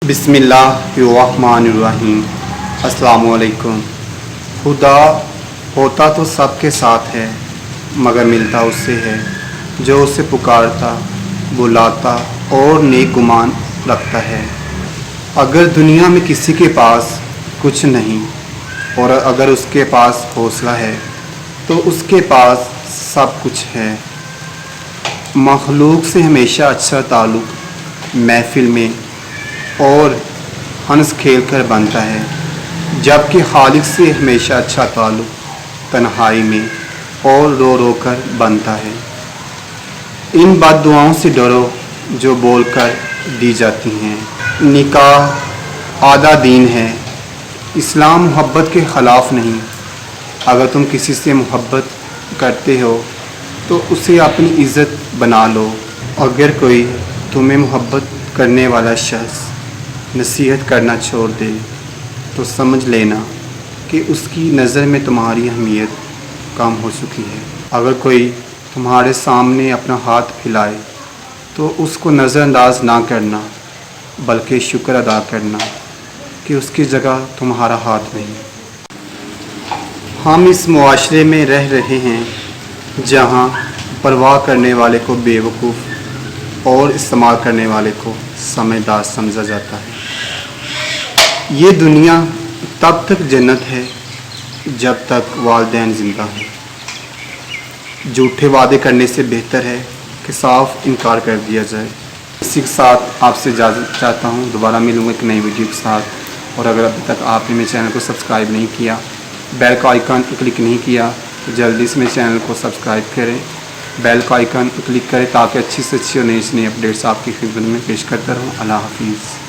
بسم اللہ الرحمن الرحیم۔ السلام علیکم۔ خدا ہوتا تو سب کے ساتھ ہے، مگر ملتا اس سے ہے جو اسے پکارتا، بلاتا اور نیک گمان رکھتا ہے۔ اگر دنیا میں کسی کے پاس کچھ نہیں اور اگر اس کے پاس حوصلہ ہے تو اس کے پاس سب کچھ ہے۔ مخلوق سے ہمیشہ اچھا تعلق محفل میں اور ہنس کھیل کر بنتا ہے، جبکہ خالق سے ہمیشہ اچھا تعلق تنہائی میں اور رو رو کر بنتا ہے۔ ان بد دعاؤں سے ڈرو جو بول کر دی جاتی ہیں۔ نکاح آدھا دین ہے۔ اسلام محبت کے خلاف نہیں۔ اگر تم کسی سے محبت کرتے ہو تو اسے اپنی عزت بنا لو۔ اگر کوئی تمہیں محبت کرنے والا شخص نصیحت کرنا چھوڑ دے تو سمجھ لینا کہ اس کی نظر میں تمہاری اہمیت کم ہو چکی ہے۔ اگر کوئی تمہارے سامنے اپنا ہاتھ پھیلائے تو اس کو نظر انداز نہ کرنا بلکہ شکر ادا کرنا کہ اس کی جگہ تمہارا ہاتھ نہیں۔ ہم اس معاشرے میں رہ رہے ہیں جہاں پرواہ کرنے والے کو بے وقوف اور استعمال کرنے والے کو سمجھدار سمجھا جاتا ہے۔ یہ دنیا تب تک جنت ہے جب تک والدین زندہ ہیں۔ جھوٹے وعدے کرنے سے بہتر ہے کہ صاف انکار کر دیا جائے۔ اسی کے ساتھ آپ سے اجازت چاہتا ہوں، دوبارہ ملوں گا ایک نئی ویڈیو کے ساتھ۔ اور اگر ابھی تک آپ نے میرے چینل کو سبسکرائب نہیں کیا، بیل کا آئیکن کلک نہیں کیا تو جلدی سے میرے چینل کو سبسکرائب کریں، بیل کا آئیکن کلک کریں تاکہ اچھی سے اچھی اور نئی سے نئی اپڈیٹس آپ کی خدمت میں پیش کرتا رہوں۔ اللہ حافظ۔